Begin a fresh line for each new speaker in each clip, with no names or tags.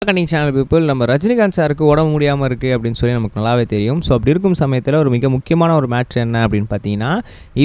கண்டிங் channel people நம்ம ரஜினிகாந்த் சாருக்கு உடம்பு முடியாமல் இருக்குது அப்படின்னு சொல்லி நமக்கு நல்லாவே தெரியும். ஸோ அப்படி இருக்கும் சமயத்தில் ஒரு மிக முக்கியமான ஒரு மேட்ச் என்ன அப்படின்னு பார்த்தீங்கன்னா,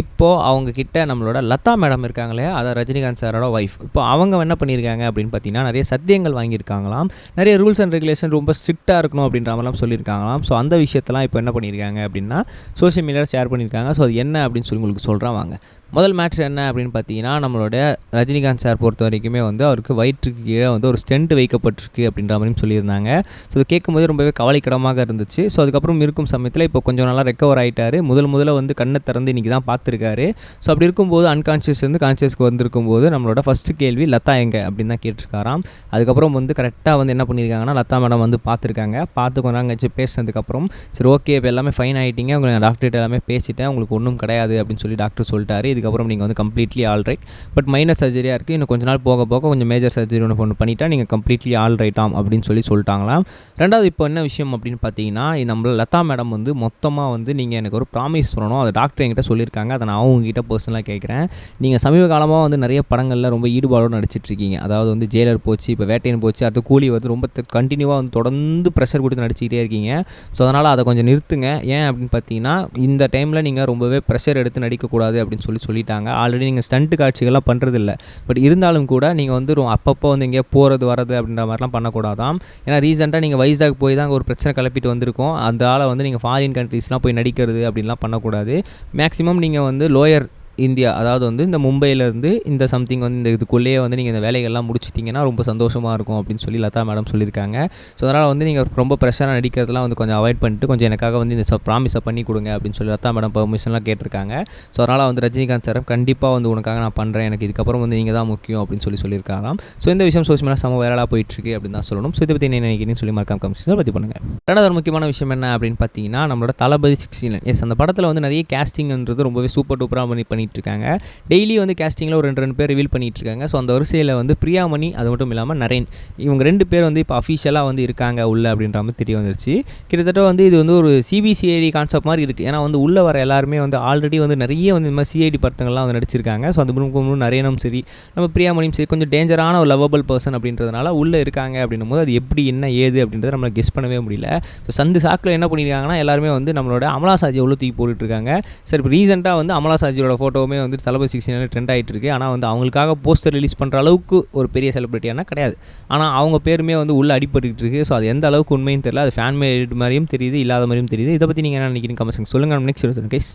இப்போது அவங்கக்கிட்ட நம்மளோட லதா மேடம் இருக்காங்களே, அதான் ரஜினிகாந்த் சாரோட ஒய்ஃப். இப்போ அவங்க என்ன பண்ணியிருக்காங்க அப்படின்னு பார்த்தீங்கன்னா, நிறைய சத்தியங்கள் வாங்கியிருக்காங்களாம். நிறைய ரூல்ஸ் அண்ட் ரெகுலேஷன் ரொம்ப ஸ்ட்ரிக்டாக இருக்கணும் அப்படின்ற மாதிரிலாம் சொல்லியிருக்காங்களாம். ஸோ அந்த விஷயத்தெல்லாம் இப்போ என்ன பண்ணியிருக்காங்க அப்படின்னா சோஷியல் மீடியாவில் ஷேர் பண்ணியிருக்காங்க. ஸோ அது என்ன அப்படின்னு சொல்லி உங்களுக்கு சொல்கிறேன் வாங்க. முதல் மேட்ச் என்ன அப்படின்னு பார்த்தீங்கன்னா, நம்மளோட ரஜினிகாந்த் சார் பொறுத்த வரைக்குமே வந்து அவருக்கு வயிற்றுக்கு கீழே வந்து ஒரு ஸ்டென்ட் வைக்கப்பட்டிருக்கு அப்படின்ற மாதிரியும் சொல்லியிருந்தாங்க. ஸோ அது கேட்கும்போது ரொம்பவே கவலைக்கிடமாக இருந்துச்சு. ஸோ அதுக்கப்புறம் இருக்கும் சமயத்தில் இப்போ கொஞ்சம் நல்லா ரெக்கவர் ஆகிட்டார். முதல்ல வந்து கண்ணை திறந்து இன்றைக்கி தான் பார்த்துருக்காரு. ஸோ அப்படி இருக்கும்போது அன்கான்ஷியஸ் வந்து கான்ஷியஸ்க்கு வந்திருக்கும்போது நம்மளோட ஃபஸ்ட்டு கேள்வி லதா எங்கே அப்படின்னு தான் கேட்டிருக்காராம். அதுக்கப்புறம் வந்து கரெக்டாக வந்து என்ன பண்ணியிருக்காங்கன்னா, லதா மேடம் வந்து பார்த்துருக்காங்க. பார்த்து கொஞ்ச நாள் கழிச்சு பேசினதுக்கப்புறம் சரி ஓகே இப்போ எல்லாமே ஃபைன் ஆகிட்டீங்க, உங்களுக்கு டாக்டர்கிட்ட எல்லாமே பேசிட்டேன், உங்களுக்கு ஒன்றும் கிடையாது அப்படின்னு சொல்லி டாக்டர் சொல்லிட்டாரு. இதுக்கப்புறம் நீங்கள் வந்து கம்ப்ளீட்லி ஆல்ரைட், பட் மைனர் சர்ஜரியாக இருக்குது, இன்னும் கொஞ்சம் நாள் போக போக கொஞ்சம் மேஜர் சர்ஜரி ஒன்று பண்ணிட்டா நீங்கள் கம்ப்ளீட்லி ஆல்ரைட்டாம் அப்படின்னு சொல்லிட்டாங்களாம். ரெண்டாவது இப்போ என்ன விஷயம் அப்படின்னு பார்த்தீங்கன்னா, நம்மள லதா மேடம் வந்து மொத்தமாக வந்து நீங்கள் எனக்கு ஒரு ப்ராமிஸ் சொல்லணும், அதை டாக்டர் என்கிட்ட சொல்லியிருக்காங்க, அதை நான் அவங்ககிட்ட பர்சனலாக கேட்குறேன். நீங்கள் சமீப காலமாக வந்து நிறைய படங்களில் ரொம்ப ஈடுபாடோடு நடிச்சிட்ருக்கீங்க. அதாவது வந்து ஜெயிலர் போச்சு, இப்போ வேட்டையன் போச்சு, அடுத்து கூலி வந்து ரொம்ப கண்டினியூவாக வந்து தொடர்ந்து ப்ரெஷர் கொடுத்து நடிச்சிக்கிட்டே இருக்கீங்க. ஸோ அதனால் அதை கொஞ்சம் நிறுத்துங்க. ஏன் அப்படின்னு பார்த்தீங்கன்னா, இந்த டைமில் நீங்கள் ரொம்பவே ப்ரெஷர் எடுத்து நடிக்கக்கூடாது அப்படின்னு சொல்லிட்டாங்க. ஆல்ரெடி நீங்கள் ஸ்டண்ட்டு காட்சிகள்லாம் பண்ணுறதில்ல, பட் இருந்தாலும் கூட நீங்கள் வந்து அப்பப்போ வந்து எங்கேயா போகிறது வரது அப்படின்ற மாதிரிலாம் பண்ணக்கூடாதாம். ஏன்னா ரீசெண்டாக நீங்கள் வைசாக் போய் தான் ஒரு பிரச்சனை கிளப்பிட்டு வந்திருக்கோம். அந்த ஆளை வந்து நீங்கள் ஃபாரின் கண்ட்ரீஸ்லாம் போய் நடிக்கிறது அப்படின்லாம் பண்ணக்கூடாது. மேக்ஸிமம் நீங்கள் வந்து லோயர் இந்தியா, அதாவது வந்து இந்த மும்பையிலேருந்து இந்த சம்திங் வந்து இந்த இதுக்குள்ளேயே வந்து நீங்கள் இந்த வேலைகள்லாம் முடிச்சிட்டிங்கன்னா ரொம்ப சந்தோஷமாக இருக்கும் அப்படின்னு சொல்லி லதா மேடம் சொல்லியிருக்காங்க. ஸோ அதனால் வந்து நீங்கள் ரொம்ப ப்ரெஷராக நடிக்கிறதுலாம் வந்து கொஞ்சம் அவாய்ட் பண்ணிட்டு கொஞ்சம் எனக்காக வந்து இந்த ப்ராமிஸை பண்ணி கொடுங்க அப்படின்னு சொல்லி லதா மேடம் பெர்மிஷன்லாம் கேட்டிருக்காங்க. ஸோ அதனால் வந்து ரஜினிகாந்த் சார் கண்டிப்பாக வந்து உனக்காக நான் பண்ணுறேன், எனக்கு இதுக்கப்புறம் வந்து நீங்கள் தான் முக்கியம் அப்படின்னு சொல்லியிருக்காங்களாம். ஸோ இந்த விஷயம் சோஷியல் மீடியா செம வைரலாக போயிட்டுருக்கு அப்படின்னு தான் சொல்லணும். ஸோ இதை பற்றி என்ன நினைக்கிறீங்கன்னு சொல்லி மறக்காம கமெண்ட்ஸில் பற்றி பண்ணுங்கள். ரெண்டாவது ஒரு முக்கியமான விஷயம் என்ன அப்படின்னு பார்த்தீங்கன்னா, நம்மளோட தளபதி 69 எஸ் அந்த படத்தில் வந்து நிறைய கேஸ்டிங்ன்றது ரொம்பவே சூப்பர் டூப்பராக பண்ணிட்டு இருக்காங்க. டெய்லி வந்து கேஸ்டிங்கில் ஒரு 2 பேர் ரிவீல் பண்ணிட்டு இருக்காங்க. ஸோ அந்த வரிசையில் வந்து பிரியாமணி, அது மட்டும் இல்லாமல் நரேன், இவங்க 2 பேர் வந்து இப்போ அஃபிஷியலாக வந்து இருக்காங்க உள்ள அப்படின்ற மாதிரி தெரிய வந்துருச்சு. கிட்டத்தட்ட வந்து இது வந்து ஒரு சிபிசிஐடி கான்செப்ட் மாதிரி இருக்குது. ஏன்னா வந்து உள்ளே வர எல்லாருமே வந்து ஆல்ரெடி வந்து நிறைய வந்து இந்த மாதிரி சிஐடி படத்துங்கள்லாம் வந்து நடிச்சிருக்காங்க. ஸோ அந்த நரேனும் சரி நம்ம பிரியாமணியும் சரி கொஞ்சம் டேஞ்சரான ஒரு லவ்வபிள் பர்சன் அப்படின்றதுனால உள்ளே இருக்காங்க அப்படின்னும் போது அது எப்படி என்ன ஏது அப்படின்றத நம்மளை கெஸ் பண்ணவே முடியல. ஸோ சந்து சாக்கில் என்ன பண்ணியிருக்காங்கன்னா, எல்லாருமே வந்து நம்மளோட அமலா சாஜி எவ்வளோ தூக்கி போட்டுட்ருக்காங்க. சரி இப்போ ரீசெண்டாக வந்து அமலா சாஜியோட ஃபோட்டோவுமே வந்து தளபதி 69 ட்ரெண்ட் ஆகிட்டு இருக்கு. ஆனால் வந்து அவங்களுக்காக போஸ்டர் ரிலீஸ் பண்ணுற அளவுக்கு ஒரு பெரிய செலிபிரிட்டியான கிடையாது. ஆனால் அவங்க பேருமே வந்து உள்ளே அடிபட்டுக்கிட்டு இருக்குது. ஸோ அது எந்த அளவுக்கு உண்மையும் தெரியல, அது ஃபேன் மேட் மாதிரியும் தெரியுது, இல்லாத மாதிரியும் தெரியுது. இதை பற்றி நீங்கள் என்ன நினைக்கிறீங்க கமெண்ட்ஸ் சொல்லுங்கள். Next guys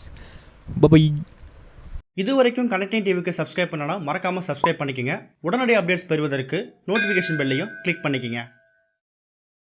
bye.
இது வரைக்கும் கனெக்டிங் டிவிக்கு சப்ஸ்கிரைப் பண்ணனா மறக்காமல் சப்ஸ்கிரைப் பண்ணிக்கங்க. உடனடி அப்டேட்ஸ் பெறுவதற்கு நோட்டிஃபிகேஷன் பெல்லையும் கிளிக் பண்ணிக்கங்க.